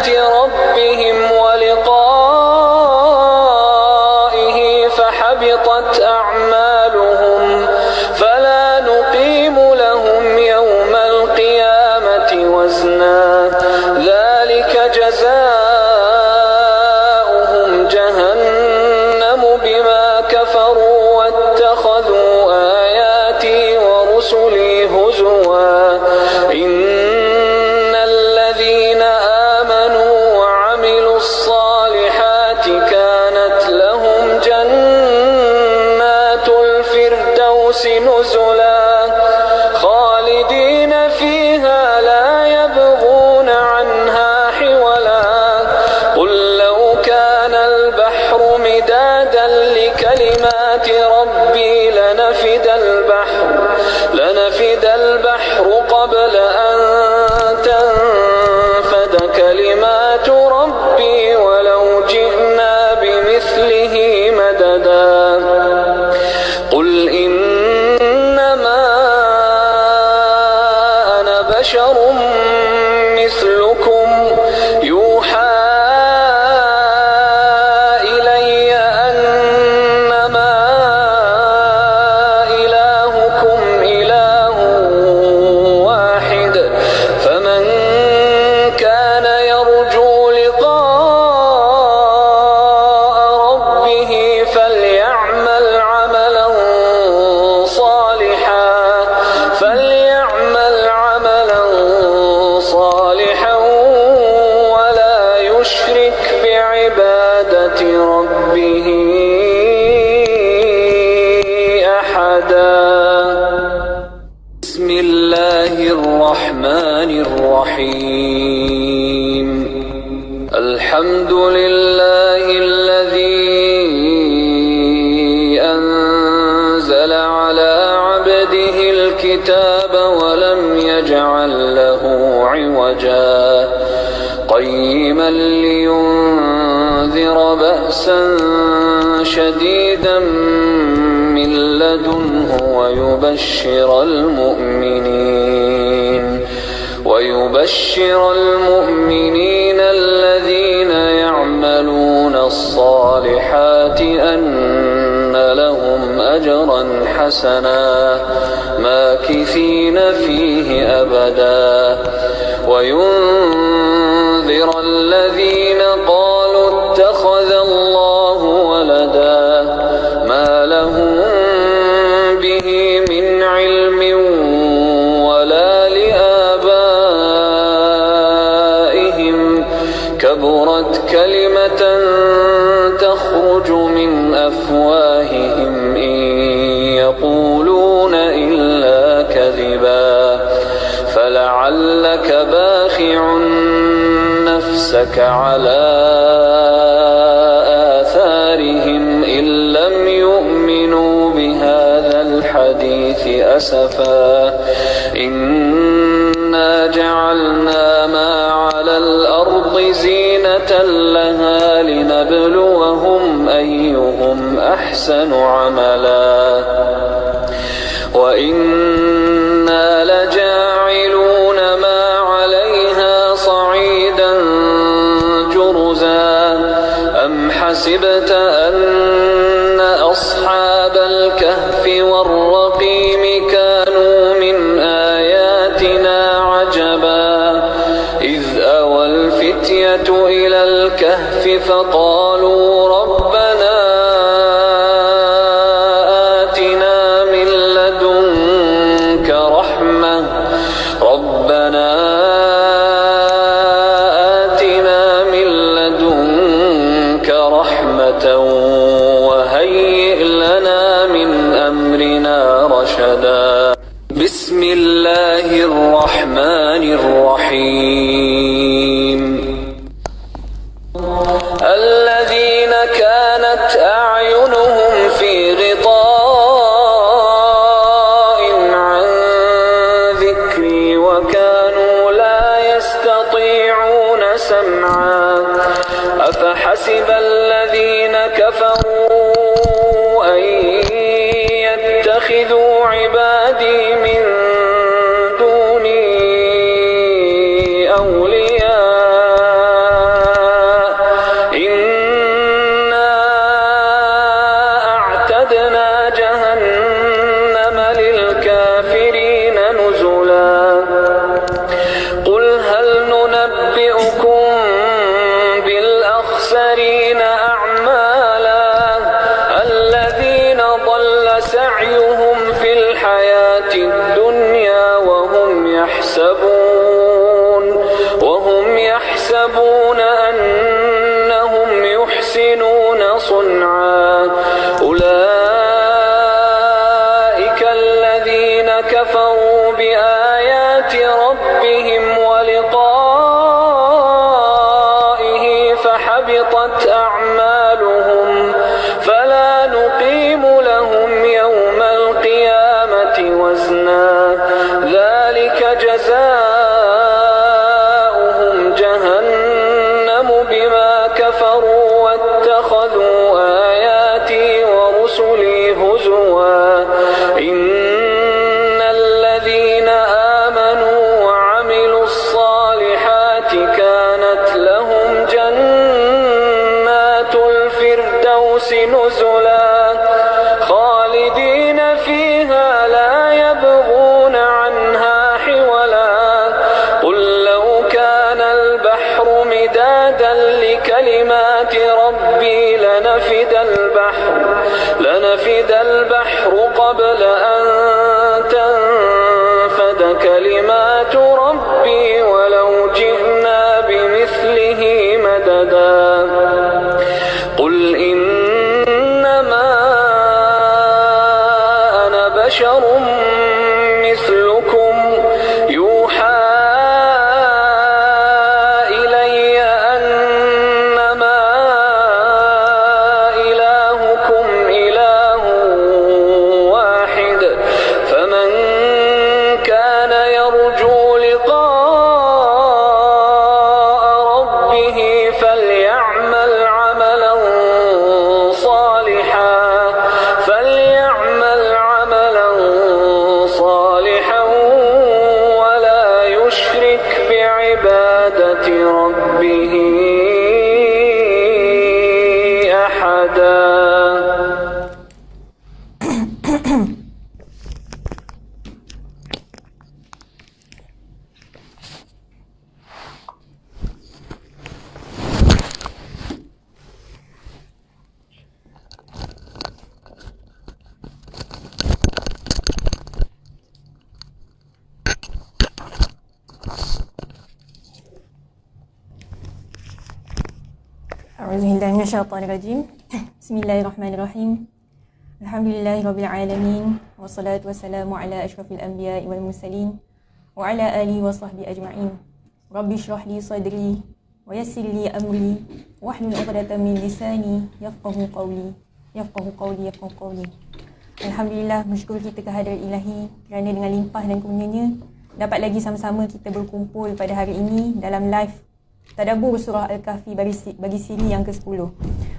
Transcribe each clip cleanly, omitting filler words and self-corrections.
بكلمات ربهم ولقائه فحبطت أعمالهم فلا نقيم لهم يوم القيامة وزنا ذلك جزاؤهم جهنم بما كفروا واتخذوا آياتي ورسلي هزوا إن الذين آمنوا وعملوا الصالحات كانت لهم جنات الفردوس نزلا خالدين فيها لا يبغون عنها حولا قل لو كان البحر مدادا لكلمات ربي لنفد البحر قبل أن تنفد كلمات ربي ولو جئنا بمثله مددا قل إنما أنا بشر مثلكم يوحى إلي أنما إلهكم إله واحد فمن كان يرجو لقاء ربه فليعمل عملا صالحا ولا يشرك بعبادة ربه أحدا بسم الله الرحمن الرحيم الحمد لله الذي أنزل على عبده الكتاب ولم يجعل له عوجا قيما لينذر بأسا شديدا من لدنه ويبشر المؤمنين الذين يعملون الصالحات أن لهم أجرا حسنا ماكثين فيه أبدا وينذر الذين قالوا اتخذ الله ولدا ما لهم به من علم ولا لآبائهم كبرت كلمة تخرج من أفواههم إن يقولون إلا كذبا فلعلك باخع نفسك على آثارهم إن لم يؤمنوا بهذا الحديث أسفا إنا جعلنا ما على الأرض زينة لها لنبلوهم أيهم أحسن عملا وإنا لجاعلون ما عليها صعيدا جرزا أم حسبت أن أصحاب الكهف والرقيم كانوا من آياتنا عجبا إذ أوى الفتية إلى الكهف فقالوا ربنا آتنا من لدنك رحمة وهيئ لنا من أمرنا رشدا بسم الله الرحمن الرحيم الذين كانت أعينهم في غطاء عن ذكري وكانوا لا يستطيعون سمعا أفحسب الذين كفروا أن يتخذوا عبادي من دوني أولياء يحسبون أنهم يحسنون صنعا أولئك الذين كفروا بآيات ربهم ولقائه فحبطت أعمالهم فلا نقيم لهم يوم القيامة وزنا ذلك جزاؤهم جهنم بما كفروا واتخذوا آياتي ورسلي هزوا إن الذين آمنوا وعملوا الصالحات كانت لهم جنات الفردوس نزلا خالدين فيها لا يبغون عنها حولا قل لو كان البحر مدادا لكلمات ربي لنفد البحر قبل أن تنفد كلمات ربي ولو جئنا بمثله مددا قل إنما أنا بشر مثلكم يوحى إلي أنما إلهكم إله واحد فمن كان يرجو لقاء ربه فليعمل عملا صالحا ولا يشرك بعبادة ربه أحدا. A'udzubillahi minasyaitonirrajim. Bismillahirrahmanirrahim. Alhamdulillahirabbil alamin wassalatu wassalamu ala asyrafil anbiya'i wal mursalin wa ala alihi wa sahbihi ajma'in. Rabbi shrah li sadri wa yassir li amri wahlul 'uqdatam min lisani yafqahu qawli. Alhamdulillah, bersyukur kita kehadrat Ilahi kerana dengan limpah dan kurnianya dapat lagi sama-sama kita berkumpul pada hari ini dalam live Tadabbur Surah Al-Kahfi bagi siri yang ke-10.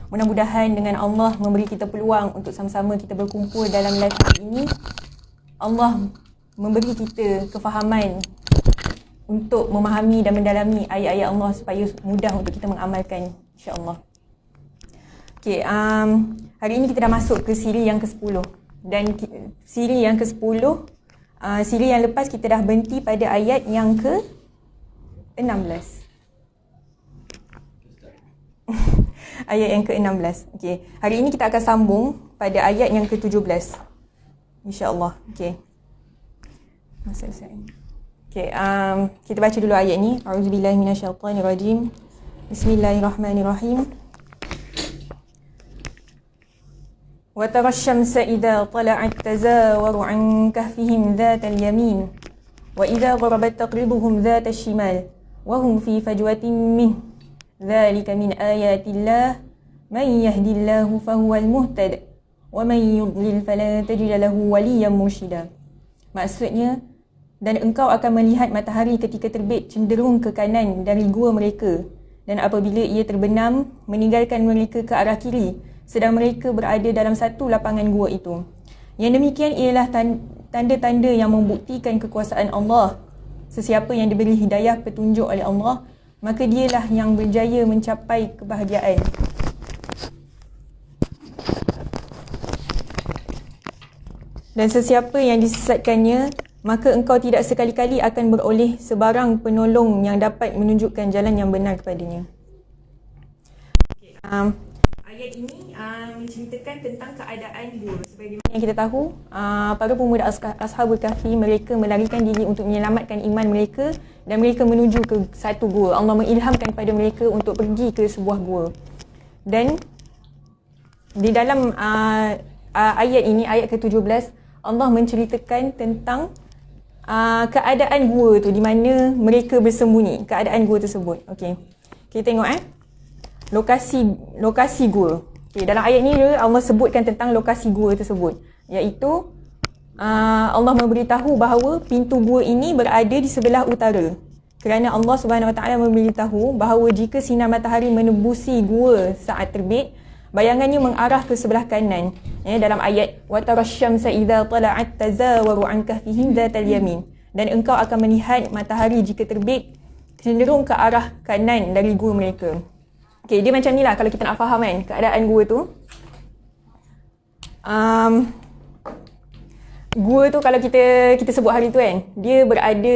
Mudah-mudahan dengan Allah memberi kita peluang untuk sama-sama kita berkumpul dalam live hari ini, Allah memberi kita kefahaman untuk memahami dan mendalami ayat-ayat Allah supaya mudah untuk kita mengamalkan, insya-Allah. Okay, hari ini kita dah masuk ke siri yang ke-10. Dan siri yang ke-10, siri yang lepas kita dah berhenti pada ayat yang ke-16. Ayat yang ke-16. Okey. Hari ini kita akan sambung pada ayat yang ke-17. Insya-Allah. Okey. Okey, kita baca dulu ayat ni. A'udzubillahi minasyaitonirrajim. Bismillahirrahmanirrahim. Wa tara asy-syamsa idza tala'at tazawaru 'an kahfihim dhatal yamin wa idza gharabat taqribuhum dhatal shimal wa hum fi fajwatin min ذلك من آيات الله من يهدي الله فهو المهتد ومن يضلل فلا تجد له وليا مرشدا. Maksudnya, dan engkau akan melihat matahari ketika terbit cenderung ke kanan dari gua mereka, dan apabila ia terbenam meninggalkan mereka ke arah kiri sedang mereka berada dalam satu lapangan gua itu. Yang demikian ialah tanda-tanda yang membuktikan kekuasaan Allah. Sesiapa yang diberi hidayah petunjuk oleh Allah, maka dialah yang berjaya mencapai kebahagiaan. Dan sesiapa yang disesatkannya, maka engkau tidak sekali-kali akan beroleh sebarang penolong yang dapat menunjukkan jalan yang benar kepadanya. Ayat ini menceritakan tentang keadaan gua. Sebagaimana yang kita tahu, para pemuda Ashabul Kahfi, mereka melarikan diri untuk menyelamatkan iman mereka dan mereka menuju ke satu gua. Allah mengilhamkan kepada mereka untuk pergi ke sebuah gua. Dan di dalam ayat ini, ayat ke-17, Allah menceritakan tentang keadaan gua tu, di mana mereka bersembunyi, keadaan gua tersebut. Okey. Kita tengok lokasi gua. Okay, dalam ayat ni Allah sebutkan tentang lokasi gua tersebut, iaitu Allah memberitahu bahawa pintu gua ini berada di sebelah utara. Kerana Allah Subhanahu Wa Taala memberitahu bahawa jika sinar matahari menembusi gua saat terbit, bayangannya mengarah ke sebelah kanan. Dalam ayat wa tarasyamsa idza tala'at tazawaru an kahfihim dzatal yamin. Dan engkau akan melihat matahari jika terbit cenderung ke arah kanan dari gua mereka. Okay, dia macam ni lah kalau kita nak faham kan keadaan gua tu. Gua tu kalau kita sebut hari tu kan, dia berada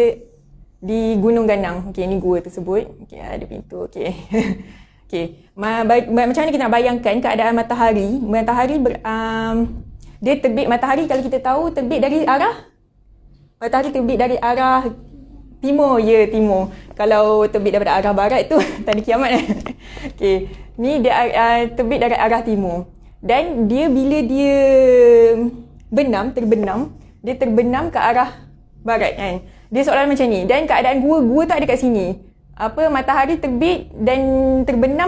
di Gunung Ganang. Okay, ni gua tersebut. Okay, ada pintu. Okay. Okay. Macam mana kita nak bayangkan keadaan matahari? Dia terbit, matahari kalau kita tahu terbit dari arah, matahari terbit dari arah timur. Ya, timur. Kalau terbit daripada arah barat tu tanda kiamat. Okey, ni dia terbit dari arah timur. Dan dia bila dia terbenam, dia terbenam ke arah barat kan. Dia seolah macam ni. Dan keadaan gua tak ada kat sini. Matahari terbit dan terbenam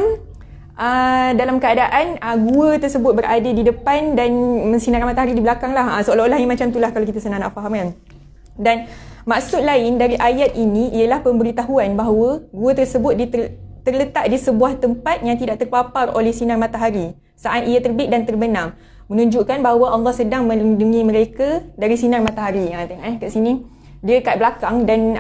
dalam keadaan gua tersebut berada di depan dan mensinarkan matahari di belakang lah. Seolah-olah macam tu lah kalau kita senang nak faham kan. Dan maksud lain dari ayat ini ialah pemberitahuan bahawa gua tersebut terletak di sebuah tempat yang tidak terpapar oleh sinar matahari saat ia terbit dan terbenam, menunjukkan bahawa Allah sedang melindungi mereka dari sinar matahari. Tengok kat sini dia kat belakang. Dan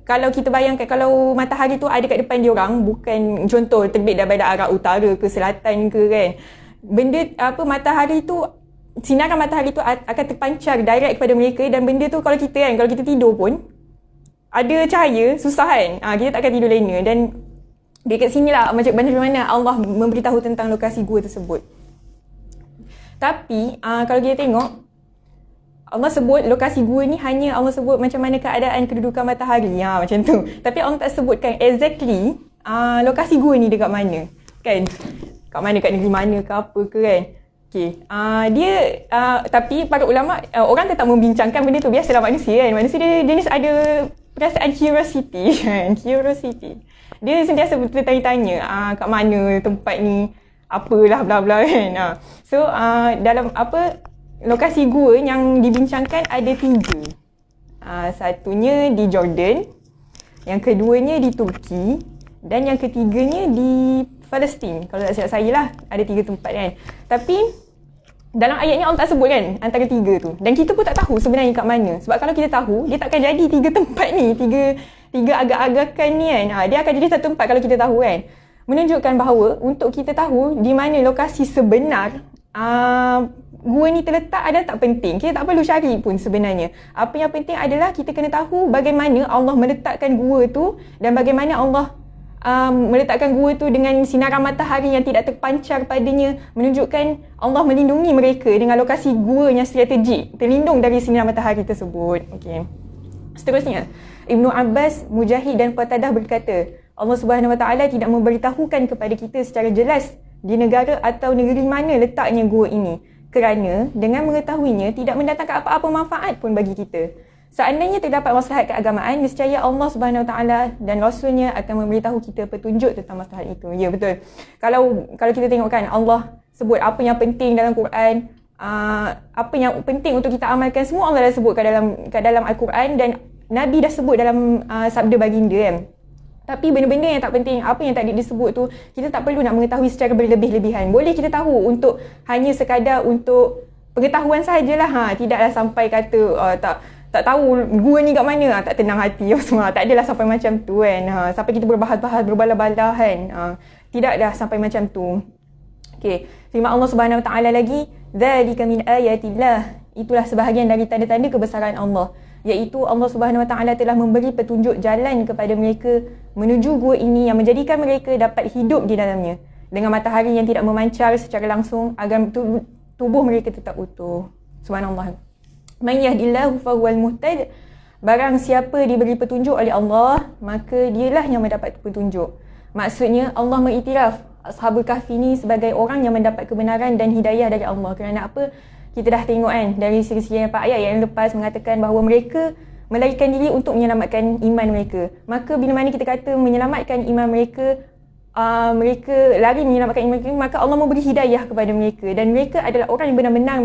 kalau kita bayangkan kalau matahari tu ada kat depan dia orang, bukan contoh terbit daripada arah utara ke selatan ke kan, benda matahari tu, sinaran matahari tu akan terpancar direct kepada mereka. Dan benda tu kalau kita tidur pun ada cahaya, susah kan, kita tak akan tidur lena. Dan dekat sini lah macam mana Allah memberitahu tentang lokasi gua tersebut. Tapi kalau kita tengok, Allah sebut lokasi gua ni hanya Allah sebut macam mana keadaan kedudukan matahari, macam tu. Tapi Allah tak sebutkan exactly lokasi gua ni dekat mana kan, kat mana, kat negeri mana ke apa ke kan. Okay. Tapi para ulama, orang tetap membincangkan benda tu. Biasalah manusia kan, manusia dia jenis ada perasaan curiosity kan. Curiosity, dia sentiasa bertanya-tanya kat mana tempat ni, apalah bla bla kan. So dalam lokasi gua yang dibincangkan ada 3. Satunya di Jordan, yang keduanya di Turki, dan yang ketiganya di Palestin. Kalau tak silap saya lah, ada 3 tempat kan. Tapi dalam ayat ni Allah tak sebut kan antara 3 tu. Dan kita pun tak tahu sebenarnya kat mana. Sebab kalau kita tahu, dia takkan jadi 3 tempat ni, 3 agak-agakan ni kan. Dia akan jadi satu tempat kalau kita tahu kan. Menunjukkan bahawa untuk kita tahu di mana lokasi sebenar gua ni terletak adalah tak penting. Kita tak perlu cari pun sebenarnya. Apa yang penting adalah kita kena tahu bagaimana Allah meletakkan gua tu dan bagaimana Allah meletakkan gua tu dengan sinaran matahari yang tidak terpancar padanya, menunjukkan Allah melindungi mereka dengan lokasi gua yang strategik, terlindung dari sinar matahari tersebut. Okey. Seterusnya, Ibnu Abbas, Mujahid dan Qatadah berkata, Allah Subhanahu Wa Taala tidak memberitahukan kepada kita secara jelas di negara atau negeri mana letaknya gua ini, kerana dengan mengetahuinya tidak mendatangkan apa-apa manfaat pun bagi kita. Seandainya terdapat maslahat keagamaan, nescaya Allah Subhanahu Wa Taala dan Rasulnya akan memberitahu kita petunjuk tentang maslahat itu. Ya, betul. Kalau kita tengok kan, Allah sebut apa yang penting dalam Quran, apa yang penting untuk kita amalkan, semua Allah dah sebut kat dalam Al-Quran, dan Nabi dah sebut dalam sabda baginda kan. Tapi benda-benda yang tak penting, apa yang tak disebut tu, kita tak perlu nak mengetahui secara berlebih-lebihan. Boleh kita tahu untuk hanya sekadar untuk pengetahuan sahajalah. Tidaklah sampai kata tak tahu gua ni kat mana, tak tenang hati semua. Tak adalah sampai macam tu kan. Sampai kita berbahas-bahas, berbala-bala kan. Tidak dah sampai macam tu. Okey, firman Allah Subhanahu Wa Taala lagi, dzalika min ayatillah. Itulah sebahagian dari tanda-tanda kebesaran Allah, iaitu Allah Subhanahu Wa Taala telah memberi petunjuk jalan kepada mereka menuju gua ini yang menjadikan mereka dapat hidup di dalamnya. dengan matahari yang tidak memancar secara langsung agar tubuh mereka tetap utuh. Subhanallah. Man yahdillahu fahuwal muhtad. Barang siapa diberi petunjuk oleh Allah, maka dialah yang mendapat petunjuk. Maksudnya Allah mengiktiraf Ashabul Kahfi ni sebagai orang yang mendapat kebenaran dan hidayah dari Allah. Kerana apa? Kita dah tengok kan dari segi-segi ayat yang lepas mengatakan bahawa mereka melarikan diri untuk menyelamatkan iman mereka. Maka bila mana kita kata menyelamatkan iman mereka, mereka lari menyelamatkan iman mereka, maka Allah memberi hidayah kepada mereka. Dan mereka adalah orang yang benar-benar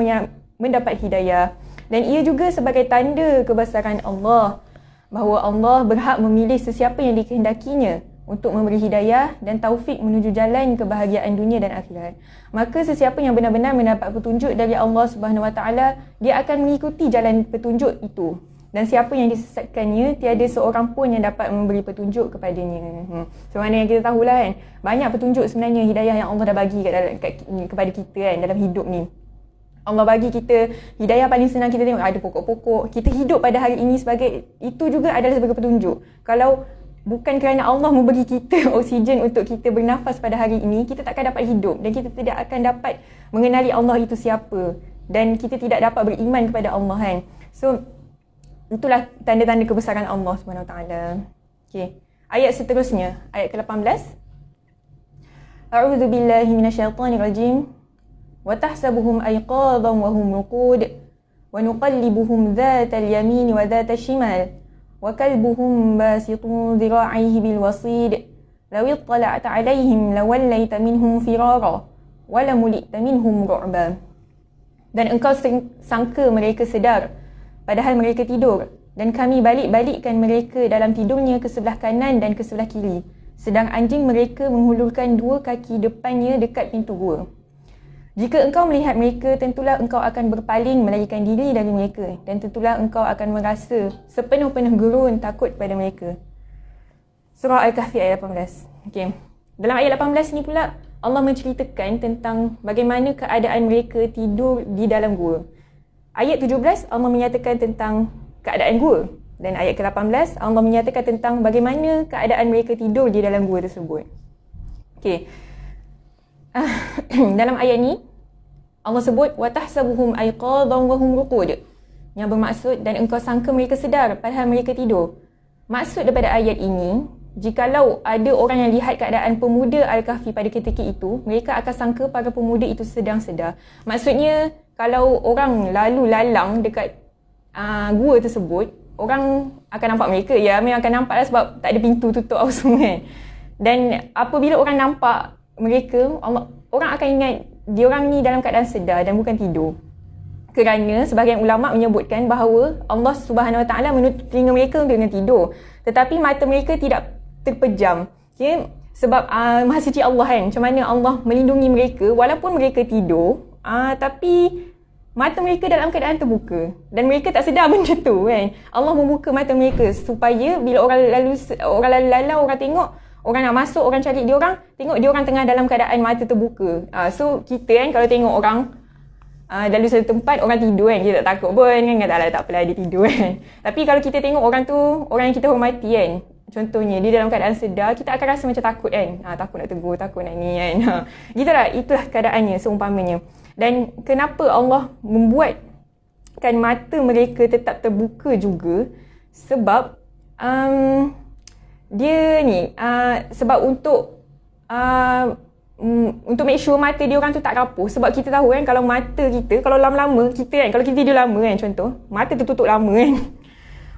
mendapat hidayah. Dan ia juga sebagai tanda kebesaran Allah, bahawa Allah berhak memilih sesiapa yang dikehendakinya untuk memberi hidayah dan taufik menuju jalan kebahagiaan dunia dan akhirat. Maka sesiapa yang benar-benar mendapat petunjuk dari Allah Subhanahu Wa Taala, dia akan mengikuti jalan petunjuk itu. Dan siapa yang disesatkannya, tiada seorang pun yang dapat memberi petunjuk kepadanya. Macam mana yang kita tahulah kan, banyak petunjuk sebenarnya hidayah yang Allah dah bagi kepada kita kan dalam hidup ni. Allah bagi kita hidayah paling senang kita tengok ada pokok-pokok. Kita hidup pada hari ini sebagai, itu juga adalah sebagai petunjuk. Kalau bukan kerana Allah memberi kita oksigen untuk kita bernafas pada hari ini, kita takkan dapat hidup dan kita tidak akan dapat mengenali Allah itu siapa. Dan kita tidak dapat beriman kepada Allah kan. So, itulah tanda-tanda kebesaran Allah SWT. Okay. Ayat seterusnya, ayat ke-18. A'udzu billahi minasyaitonir rajim. Wa tahsabuhum ayqadhan wa hum ruqud wa nuqallibuhum dhatal yamin wa dhatal shimal wa kalbuhum basitun dhira'ihi bil wasid law ittala'ta 'alaihim lawallaita minhum firara wa lamulita minhum ru'ba. Dan engkau sangka mereka sedar padahal mereka tidur, dan kami balik-balikkan mereka dalam tidurnya ke sebelah kanan dan ke sebelah kiri, sedang anjing mereka menghulurkan dua kaki depannya dekat pintu gua. Jika engkau melihat mereka, tentulah engkau akan berpaling melarikan diri dari mereka, dan tentulah engkau akan merasa sepenuh-penuh gurun takut pada mereka. Surah Al-Kahfi ayat 18. Okay. Dalam ayat 18 ni pula, Allah menceritakan tentang bagaimana keadaan mereka tidur di dalam gua. Ayat 17, Allah menyatakan tentang keadaan gua. Dan ayat ke-18, Allah menyatakan tentang bagaimana keadaan mereka tidur di dalam gua tersebut. Okay. Dalam ayat ni Allah sebut wa tahsabuhum ayqadhan wa hum ruqud, yang bermaksud dan engkau sangka mereka sedar padahal mereka tidur. Maksud daripada ayat ini, jikalau ada orang yang lihat keadaan pemuda Al-Kahfi pada ketika itu, mereka akan sangka para pemuda itu sedang sedar. Maksudnya kalau orang lalu lalang dekat gua tersebut, orang akan nampak mereka. Ya, memang akan nampak lah sebab tak ada pintu tutup apa semua kan. Dan apabila orang nampak mereka, orang akan ingat diorang ni dalam keadaan sedar dan bukan tidur. Kerana sebahagian ulama' menyebutkan bahawa Allah Subhanahu Wa Taala menutup telinga mereka dengan tidur, tetapi mata mereka tidak terpejam. Okay? Sebab Maha Suci Allah kan, macam mana Allah melindungi mereka walaupun mereka tidur, tapi mata mereka dalam keadaan terbuka dan mereka tak sedar benda tu kan. Allah membuka mata mereka supaya bila orang lalu orang tengok, orang nak masuk, orang cari dia orang, tengok dia orang tengah dalam keadaan mata terbuka. So kita kan kalau tengok orang lalu satu tempat, orang tidur kan, kita tak takut pun kan, kata tak apalah dia tidur kan. Tapi kalau kita tengok orang tu, orang yang kita hormati kan, contohnya dia dalam keadaan sedar, kita akan rasa macam takut kan. Takut nak tegur, takut nak ni kan. Itulah keadaannya seumpamanya. Dan kenapa Allah membuatkan mata mereka tetap terbuka juga? Sebab dia ni sebab untuk make sure mata dia orang tu tak rapuh. Sebab kita tahu kan, kalau mata kita, kalau lama-lama kita kan, kalau kita tidur lama kan, contoh mata tertutup lama kan,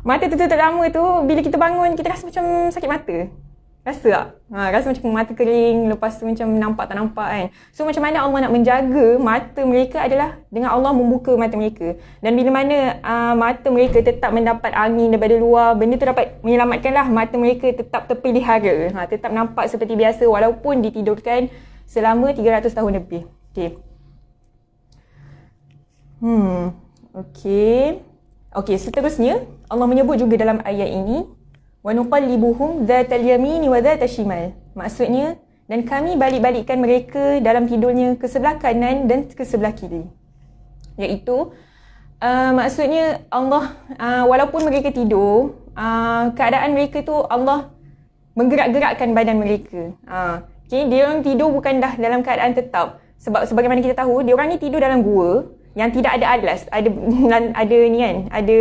mata tertutup lama tu, bila kita bangun kita rasa macam sakit mata. Rasa tak? Rasa macam mata kering, lepas tu macam nampak tak nampak kan. So macam mana Allah nak menjaga mata mereka adalah dengan Allah membuka mata mereka. Dan bila mana mata mereka tetap mendapat angin daripada luar, benda tu dapat menyelamatkanlah mata mereka tetap terpelihara. Tetap nampak seperti biasa walaupun ditidurkan selama 300 tahun lebih. Okay, seterusnya Allah menyebut juga dalam ayat ini, wa nuqallibuhum dhatal yamini wa dhatal shimal. Maksudnya, dan kami balik-balikkan mereka dalam tidurnya ke sebelah kanan dan ke sebelah kiri. Iaitu maksudnya Allah walaupun mereka tidur, keadaan mereka tu Allah menggerak-gerakkan badan mereka. Okay, dia orang tidur bukan dah dalam keadaan tetap. Sebab sebagaimana kita tahu, dia orang ni tidur dalam gua yang tidak ada atlas, ada ni kan, ada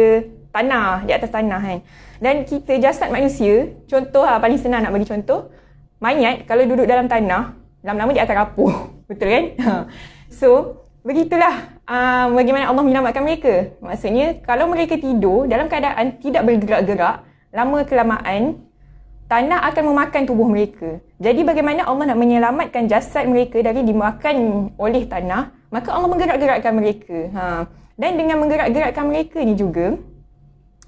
tanah, di atas tanah kan. Dan kita jasad manusia, contoh paling senang nak bagi contoh, mayat kalau duduk dalam tanah, lama-lama dia akan rapuh. Betul kan? So, begitulah bagaimana Allah menyelamatkan mereka. Maksudnya, kalau mereka tidur dalam keadaan tidak bergerak-gerak, lama kelamaan, tanah akan memakan tubuh mereka. Jadi bagaimana Allah nak menyelamatkan jasad mereka dari dimakan oleh tanah, maka Allah menggerak-gerakkan mereka. Dan dengan menggerak-gerakkan mereka ni juga,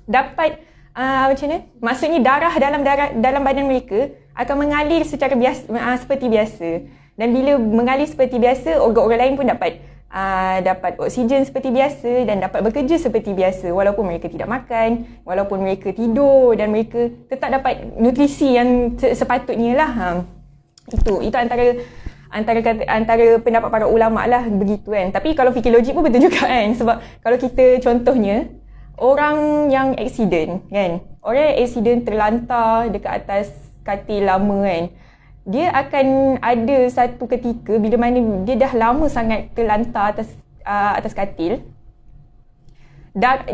dapat macam mana? Maksudnya darah dalam badan mereka akan mengalir secara biasa, seperti biasa. Dan bila mengalir seperti biasa, organ-organ lain pun dapat oksigen seperti biasa dan dapat bekerja seperti biasa walaupun mereka tidak makan, walaupun mereka tidur, dan mereka tetap dapat nutrisi yang sepatutnya lah. Itu antara pendapat para ulama lah begitu kan. Tapi kalau fikir logik pun betul juga kan. Sebab kalau kita contohnya orang yang accident kan, orang yang accident terlantar dekat atas katil lama kan, dia akan ada satu ketika bila mana dia dah lama sangat terlantar atas katil,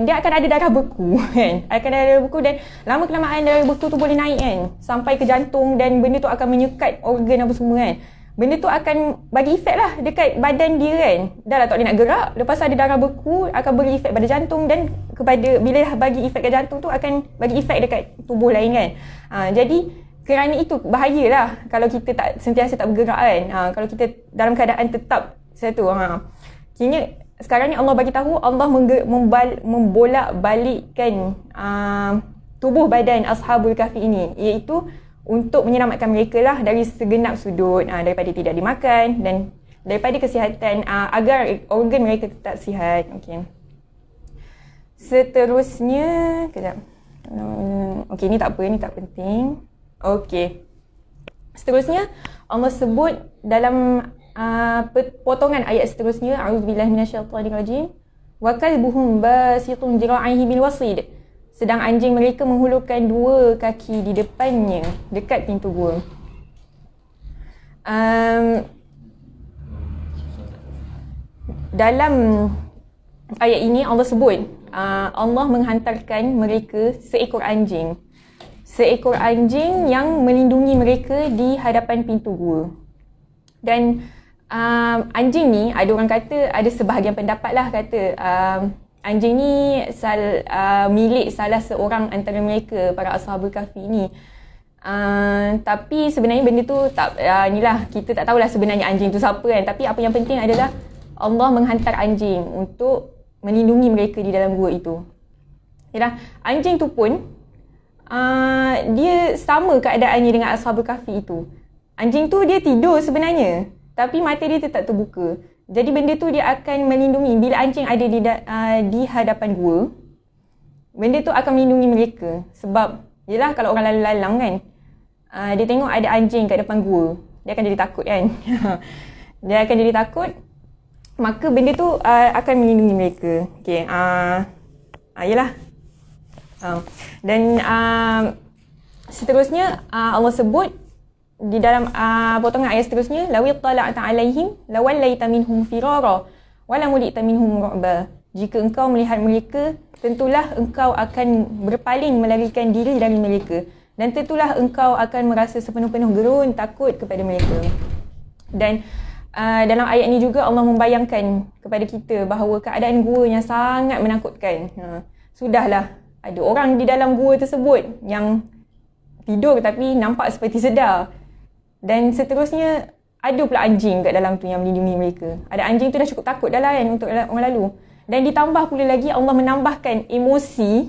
dia akan ada darah beku kan, akan ada darah beku, dan lama kelamaan darah beku tu boleh naik kan sampai ke jantung, dan benda tu akan menyekat organ apa semua kan. Benda tu akan bagi efek lah dekat badan dia kan. Dah lah tak boleh nak gerak, lepas ada darah beku akan beri efek pada jantung, dan bila bagi efek kat jantung tu akan bagi efek dekat tubuh lain kan. Jadi kerana itu bahayalah kalau kita tak sentiasa tak bergerak kan. Kalau kita dalam keadaan tetap satu. Kini sekarang ni Allah bagi tahu, Allah membolak-balikkan tubuh badan Ashabul Kahfi ini, iaitu untuk menyelamatkan mereka lah dari segenap sudut, daripada tidak dimakan dan daripada kesihatan, agar organ mereka tetap sihat. Okay. Seterusnya, kejap. Okay, ni tak apa, ni tak penting. Okay. Seterusnya, Allah sebut dalam potongan ayat seterusnya, a'udzubillahi minasyaitonirrajim, wa kalbuhum basitun dhira'ihi bil wasid. Sedang anjing mereka menghulurkan dua kaki di depannya dekat pintu gua. Dalam ayat ini Allah sebut Allah menghantarkan mereka seekor anjing. Seekor anjing yang melindungi mereka di hadapan pintu gua. Dan anjing ni, ada orang kata, ada sebahagian pendapat lah kata anjing ni milik salah seorang antara mereka, para Ashabul Kahfi ni. Tapi sebenarnya benda tu inilah, kita tak tahulah sebenarnya anjing tu siapa kan. Tapi apa yang penting adalah Allah menghantar anjing untuk melindungi mereka di dalam gua itu. Yalah, anjing tu pun dia sama keadaannya dengan Ashabul Kahfi itu. Anjing tu dia tidur sebenarnya, tapi mata dia tetap terbuka. Jadi benda tu dia akan melindungi. Bila anjing ada di hadapan gua, benda tu akan melindungi mereka. Sebab yelah, kalau orang lalu-lalang kan, dia tengok ada anjing kat depan gua, dia akan jadi takut kan. Dia akan jadi takut, maka benda tu akan melindungi mereka. Okay, yelah. Dan seterusnya Allah sebut di dalam potongan ayat seterusnya, law ittala'ta 'alaihim lawallaita minhum firara wa lamulita minhum ru'ba. Jika engkau melihat mereka, tentulah engkau akan berpaling melarikan diri dari mereka, dan tentulah engkau akan merasa sepenuh-penuh gerun takut kepada mereka. Dan dalam ayat ini juga Allah membayangkan kepada kita bahawa keadaan gua yang sangat menakutkan. Sudahlah, ada orang di dalam gua tersebut yang tidur tapi nampak seperti sedar. Dan seterusnya, ada pula anjing kat dalam tu yang melindungi mereka. Ada anjing tu dah cukup takut dah lah kan untuk orang lalu. Dan ditambah pula lagi, Allah menambahkan emosi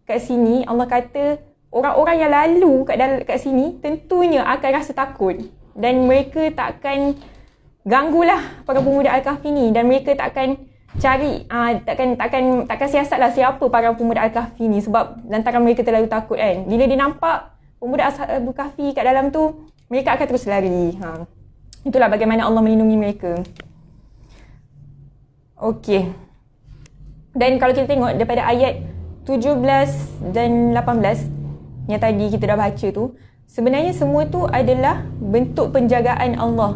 kat sini. Allah kata, orang-orang yang lalu kat sini tentunya akan rasa takut. Dan mereka takkan ganggulah para pemuda Al-Kahfi ni. Dan mereka takkan cari, takkan siasatlah siapa para pemuda Al-Kahfi ni. Sebab lantaran mereka terlalu takut kan. Bila dia nampak pemuda Ashabul Kahfi kat dalam tu, mereka akan terus lari. Itulah bagaimana Allah melindungi mereka. Okey. Dan kalau kita tengok daripada ayat 17 dan 18 yang tadi kita dah baca tu, Sebenarnya semua tu adalah bentuk penjagaan Allah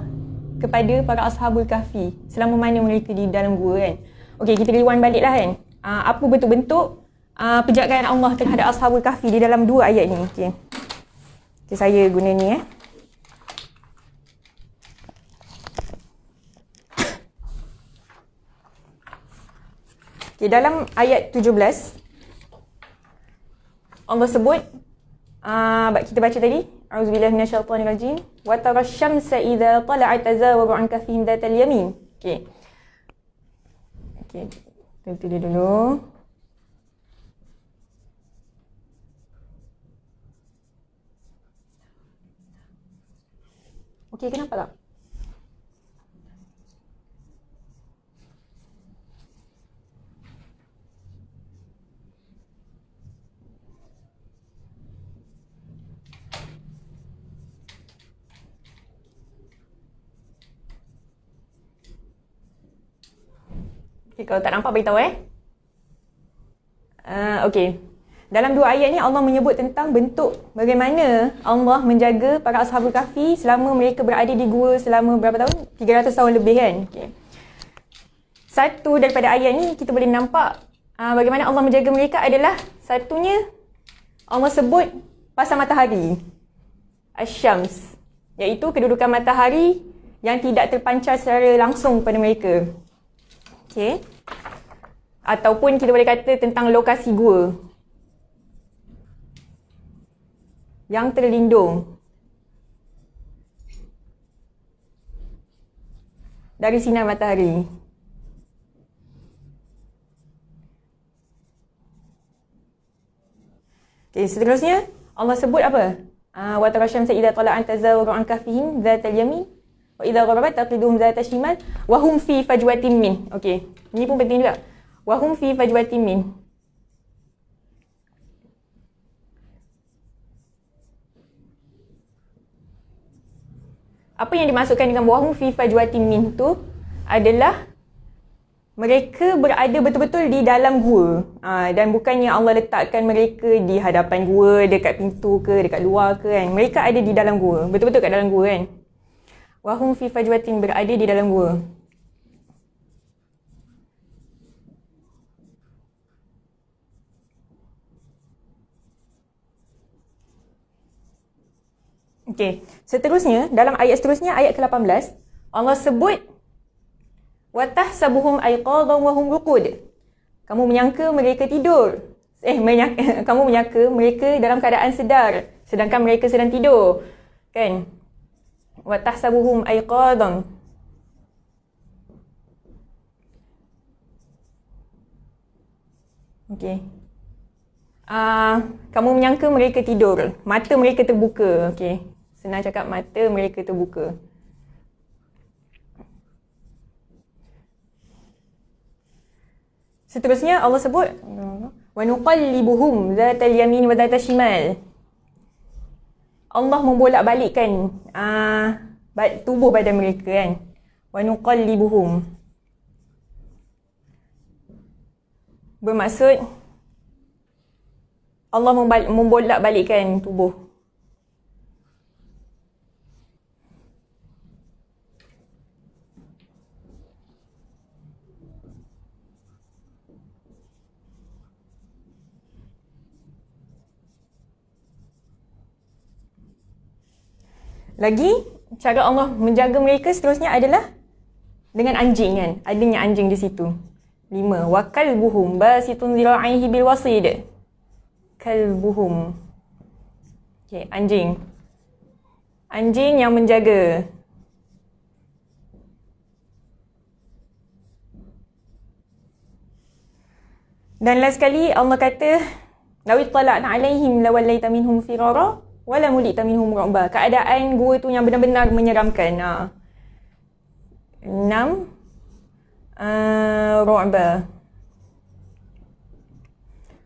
kepada para ashabul kahfi selama mana mereka di dalam gua kan. Okey, kita rewind balik lah kan. Apa bentuk-bentuk penjagaan Allah terhadap ashabul kahfi di dalam dua ayat ni. Okey. Okay, saya guna ni Okay, dalam ayat 17 Allah sebut kita baca tadi, a'udzubillahi minasyaitonirrajim, wa tarasyamsa idza tala'at tazawaru an kafihim dhatal yamin. Okey. Tentu dia dulu. Okey, kenapa tak? Okay, kalau tak nampak beritahu Okey. Dalam dua ayat ni Allah menyebut tentang bentuk bagaimana Allah menjaga para ashabul kahfi selama mereka berada di gua selama berapa tahun? 300 tahun lebih kan? Okay. Satu daripada ayat ni kita boleh nampak bagaimana Allah menjaga mereka adalah satunya Allah sebut pasal matahari. Asy-Syams, iaitu kedudukan matahari yang tidak terpancar secara langsung pada mereka. Okey. Ataupun kita boleh kata tentang lokasi gua yang terlindung dari sinar matahari. Okey, seterusnya Allah sebut apa? Wa tarasyamsa idza tala'at tazawaru an kahfihim dhatal yamin wa idza gharabat taqiduhum dhata shimal wa hum fi fajwatin min. Okey, ini pun penting juga. Wa hum fi fajwatin min. Apa yang dimasukkan dengan wa hum fi fajwatin min tu adalah mereka berada betul-betul di dalam gua. Dan bukannya Allah letakkan mereka di hadapan gua, dekat pintu ke, dekat luar ke kan. Mereka ada di dalam gua. Betul-betul kat dalam gua kan. Wahum fi fajwatin, berada di dalam gua. Okey, seterusnya dalam ayat seterusnya, ayat ke-18, Allah sebut wa tahsabuhum ayqadhan wa hum ruqud. Kamu menyangka mereka tidur. Kamu menyangka mereka dalam keadaan sedar sedangkan mereka sedang tidur. Kan? Wa tahsabuhum ayqadhan. Okey. Kamu menyangka mereka tidur. Mata mereka terbuka. Okey. Senang cakap, mata mereka terbuka. Seterusnya Allah sebut wa nuqallibuhum dhatal yamin wa dhatal shimal. Allah membolak-balikkan tubuh badan mereka kan. Wa nuqallibuhum bermaksud Allah membolak-balikkan tubuh. Lagi, cara Allah menjaga mereka seterusnya adalah dengan anjing kan. Adanya anjing di situ. 5. Wa kalbuhum basitun dhira'ihi bil wasid. Kalbuhum. Okay, anjing. Anjing yang menjaga. Dan last sekali Allah kata, law ittala'na 'alaihim lawallaita minhum firara wala mulita minhum ru'ba. Keadaan gua tu yang benar-benar menyeramkan. 6. Ru'ba.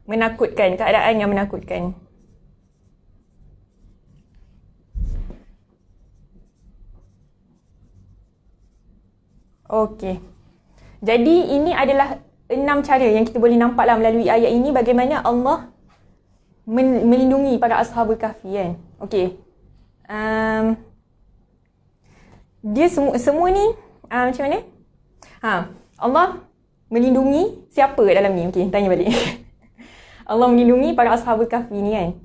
Menakutkan, keadaan yang menakutkan. Okey. Jadi ini adalah 6 cara yang kita boleh nampaklah melalui ayat ini bagaimana Allah melindungi para ashabul kahfi kan. Okey. Dia semua ni macam mana? Allah melindungi siapa kat dalam ni? Okey, tanya balik. Allah melindungi para Ashabul Kahfi ni kan.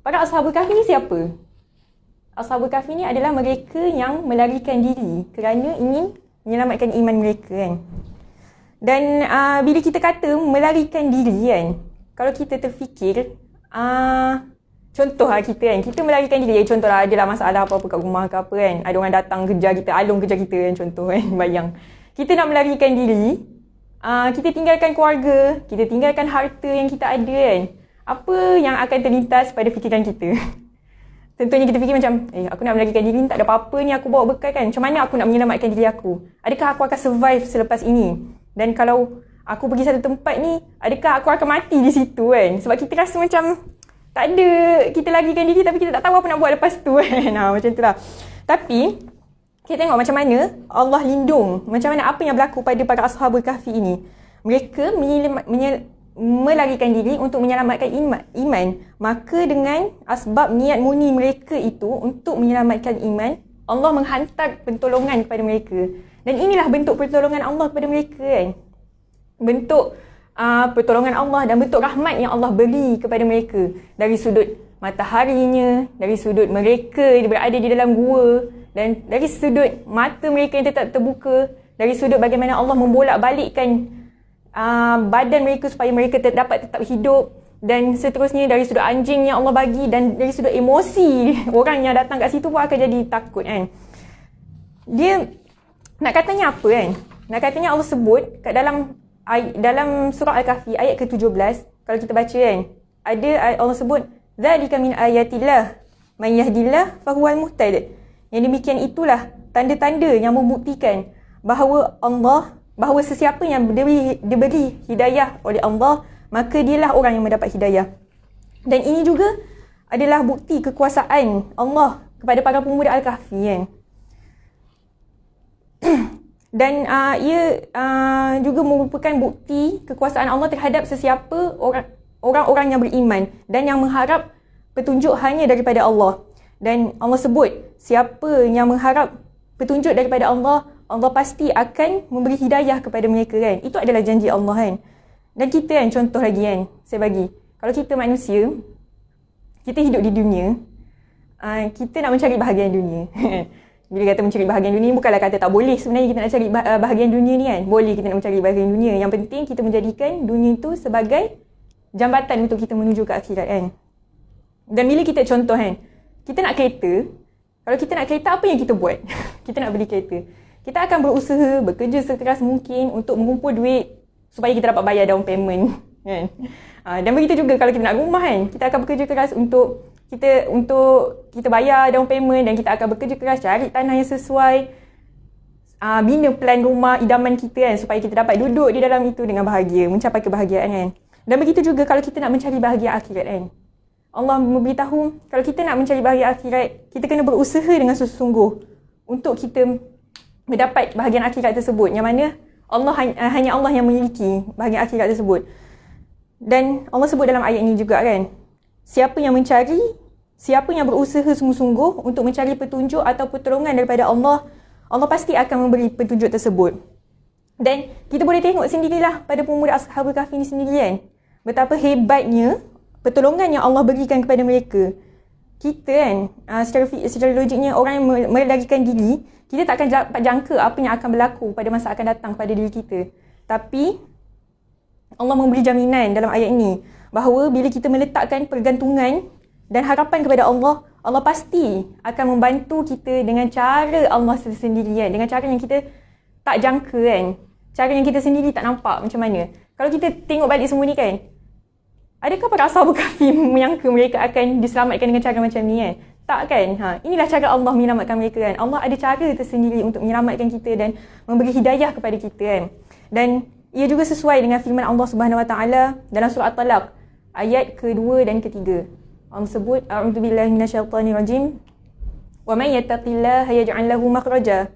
Para Ashabul Kahfi ni siapa? Ashabul Kahfi ni adalah mereka yang melarikan diri kerana ingin menyelamatkan iman mereka kan. Dan bila kita kata melarikan diri kan, kalau kita terfikir, contohlah kita kan, kita melarikan diri, contohlah adalah masalah apa-apa kat rumah ke apa kan, ada orang datang kejar kita, alung kejar kita kan, contoh kan, bayang. Kita nak melarikan diri, kita tinggalkan keluarga, kita tinggalkan harta yang kita ada kan, apa yang akan terlintas pada fikiran kita? Tentunya kita fikir macam, aku nak melarikan diri, tak ada apa-apa ni aku bawa bekal kan, macam mana aku nak menyelamatkan diri aku? Adakah aku akan survive selepas ini? Dan kalau aku pergi satu tempat ni, adakah aku akan mati di situ kan? Sebab kita rasa macam tak ada, kita larikan diri tapi kita tak tahu apa nak buat lepas tu kan. Macam tu lah. Tapi, kita tengok macam mana Allah lindung. Macam mana apa yang berlaku pada para Ashabul Kahfi ini. Mereka melarikan diri untuk menyelamatkan iman. Maka dengan asbab niat murni mereka itu untuk menyelamatkan iman, Allah menghantar pertolongan kepada mereka. Dan inilah bentuk pertolongan Allah kepada mereka kan. Bentuk pertolongan Allah dan bentuk rahmat yang Allah beri kepada mereka. Dari sudut mataharinya, dari sudut mereka berada di dalam gua, dan dari sudut mata mereka yang tetap terbuka, dari sudut bagaimana Allah membolak-balikkan badan mereka supaya mereka dapat tetap hidup, dan seterusnya dari sudut anjing yang Allah bagi, dan dari sudut emosi orang yang datang kat situ pun akan jadi takut kan. Dia nak katanya apa kan? Nak katanya Allah sebut kat dalam surah Al-Kahfi ayat ke-17, kalau kita baca kan, ada Allah sebut zalika min ayatillah may yahdillah fahuwal muhtad. Yang demikian itulah tanda-tanda yang membuktikan bahawa sesiapa yang diberi hidayah oleh Allah, maka dialah orang yang mendapat hidayah. Dan ini juga adalah bukti kekuasaan Allah kepada para pemuda Al-Kahfi kan. Dan ia juga merupakan bukti kekuasaan Allah terhadap sesiapa orang-orang yang beriman dan yang mengharap petunjuk hanya daripada Allah. Dan Allah sebut, siapa yang mengharap petunjuk daripada Allah, Allah pasti akan memberi hidayah kepada mereka kan. Itu adalah janji Allah kan. Dan kita kan, contoh lagi kan, saya bagi. Kalau kita manusia, kita hidup di dunia, kita nak mencari bahagian dunia. Bila kata mencari bahagian dunia, bukanlah kata tak boleh sebenarnya kita nak cari bahagian dunia ni kan. Boleh kita nak mencari bahagian dunia. Yang penting kita menjadikan dunia itu sebagai jambatan untuk kita menuju ke akhirat kan. Dan bila kita contoh kan, kita nak kereta. Kalau kita nak kereta, apa yang kita buat? Kita nak beli kereta. Kita akan berusaha, bekerja sekeras mungkin untuk mengumpul duit supaya kita dapat bayar down payment kan. Dan begitu juga kalau kita nak rumah kan, kita akan bekerja keras untuk kita bayar down payment, dan kita akan bekerja keras cari tanah yang sesuai, bina plan rumah idaman kita kan, supaya kita dapat duduk di dalam itu dengan bahagia, mencapai kebahagiaan kan. Dan begitu juga kalau kita nak mencari bahagia akhirat kan. Allah memberitahu kalau kita nak mencari bahagia akhirat, kita kena berusaha dengan sungguh-sungguh untuk kita mendapat bahagian akhirat tersebut, yang mana hanya Allah yang memiliki bahagian akhirat tersebut. Dan Allah sebut dalam ayat ini juga kan, siapa yang berusaha sungguh-sungguh untuk mencari petunjuk atau pertolongan daripada Allah, Allah pasti akan memberi petunjuk tersebut. Dan kita boleh tengok sendirilah pada pemuda Ashabul Kahfi ni sendiri kan, betapa hebatnya pertolongan yang Allah berikan kepada mereka. Kita kan, secara logiknya orang yang melarikan diri, kita tak akan dapat jangka apa yang akan berlaku pada masa akan datang pada diri kita. Tapi Allah memberi jaminan dalam ayat ini bahawa bila kita meletakkan pergantungan dan harapan kepada Allah, Allah pasti akan membantu kita dengan cara Allah sendiri kan, dengan cara yang kita tak jangka kan, cara yang kita sendiri tak nampak macam mana. Kalau kita tengok balik semua ni kan, adakah para Ashabul Kahfi menyangka mereka akan diselamatkan dengan cara macam ni kan? Tak kan? Inilah cara Allah menyelamatkan mereka kan. Allah ada cara tersendiri untuk menyelamatkan kita dan memberi hidayah kepada kita kan. Dan ia juga sesuai dengan firman Allah Subhanahu Wa Taala dalam surah At-Talaq ayat ke-2 dan ke-3. Allah sebut, a'udzubillahi minasyaitonirrajim. Wa may yattaqillaha yaj'al lahu makhraja.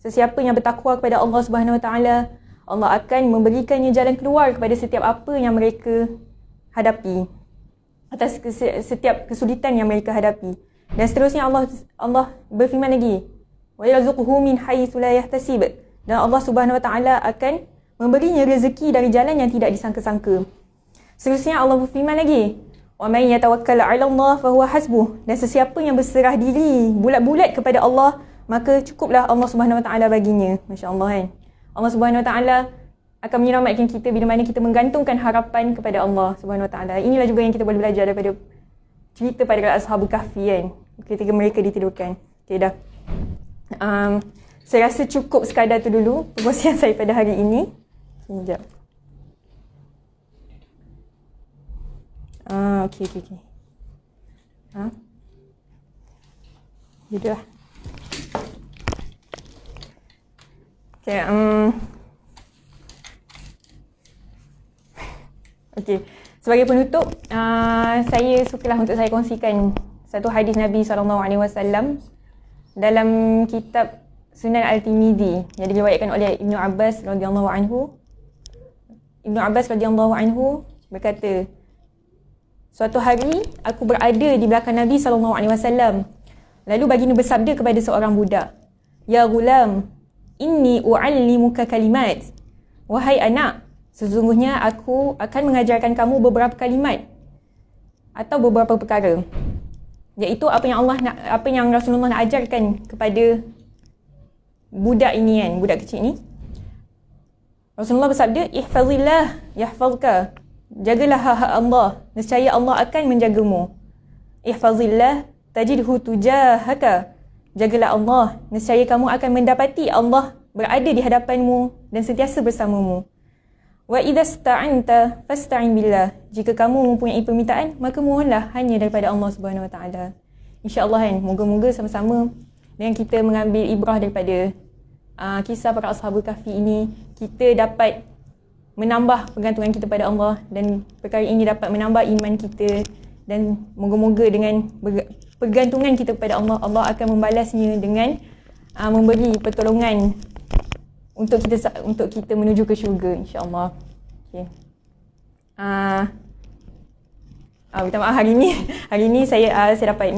Sesiapa yang bertakwa kepada Allah Subhanahu Wa Taala, Allah akan memberikannya jalan keluar kepada setiap apa yang mereka hadapi, atas setiap kesulitan yang mereka hadapi. Dan seterusnya Allah berfirman lagi, wa yarzuquhu min haitsu la yahtasib. Dan Allah Subhanahu Wa Taala akan memberinya rezeki dari jalan yang tidak disangka-sangka. Seterusnya Allah berfirman lagi, wa may yatawakkal 'ala Allah fa huwa hasbuh. Dan sesiapa yang berserah diri bulat-bulat kepada Allah, maka cukuplah Allah Subhanahu Wa Taala baginya. Masya-Allah kan. Allah Subhanahu Wa Taala akan menyelamatkan kita bila mana kita menggantungkan harapan kepada Allah Subhanahu Wa Taala. Inilah juga yang kita boleh belajar daripada cerita pada Ashabul Kahfi kan, ketika mereka ditidurkan. Okay, dah. Saya rasa cukup sekadar tu dulu perkongsian saya pada hari ini. Sekejap. Okay. Gitu lah. Okay, okay. Sebagai penutup, saya sukalah untuk saya kongsikan satu hadis Nabi SAW dalam kitab Sunan Al-Tirmizi yang diriwayatkan oleh Ibnu Abbas radhiyallahu anhu. Ibnu Abbas radhiyallahu anhu berkata, suatu hari aku berada di belakang Nabi SAW. Lalu baginda bersabda kepada seorang budak, "Ya gulam, inni u'allimuka kalimat." Wahai anak, sesungguhnya aku akan mengajarkan kamu beberapa kalimat atau beberapa perkara. Iaitu apa yang Rasulullah nak ajarkan kepada budak ini kan, budak kecil ni. Rasulullah bersabda, "Ihfazillah yahfazka." Jagalah hak Allah, nescaya Allah akan menjagamu. "Ihfazillah tajidhu tujahaka." Jagalah Allah, nescaya kamu akan mendapati Allah berada di hadapanmu dan sentiasa bersamamu. "Wa idza sta'anta fasta'in billah." Jika kamu mempunyai permintaan, maka mohonlah hanya daripada Allah Subhanahu Wa Taala. Insya-Allah kan, moga-moga sama-sama dengan kita mengambil ibrah daripada kisah para Ashabul Kahfi ini, kita dapat menambah pergantungan kita pada Allah, dan perkara ini dapat menambah iman kita, dan moga-moga dengan pergantungan kita kepada Allah, Allah akan membalasnya dengan memberi pertolongan untuk kita menuju ke syurga, insya-Allah. Okey. Minta maaf hari ni saya dapat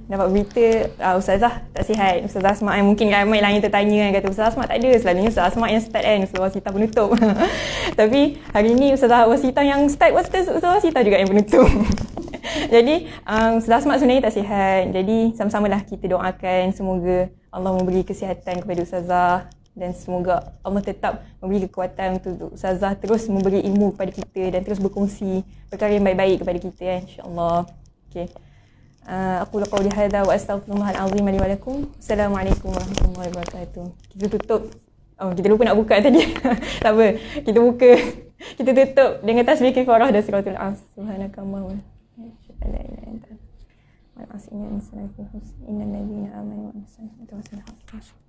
dapat berita Ustazah tak sihat. Ustazah Asma, mungkin ramai lah yang tertanya kan, kata Ustazah Asma tak ada. Selalunya Ustazah Asma yang start kan, Ustazah Wasita penutup. Tapi hari ni Ustazah Wasita yang start, Ustazah Wasita juga yang penutup. Jadi Ustazah Asma sebenarnya tak sihat. Jadi sama-samalah kita doakan semoga Allah memberi kesihatan kepada Ustazah, dan semoga Allah tetap memberi kekuatan untuk Ustazah terus memberi ilmu kepada kita dan terus berkongsi perkara yang baik-baik kepada kita kan, insya-Allah. Okey. Aku qauli hadza wa astaghfirullahal azim li wa lakum. Assalamualaikum warahmatullahi wabarakatuh. Kita tutup. Kita lupa nak buka tadi. Tak apa. Kita buka. Kita tutup dengan tasbih kifarah dan suratul as. Subhanakallahumma wa bihamdika. Wa asina innal ladzina amanu wa amilus solihati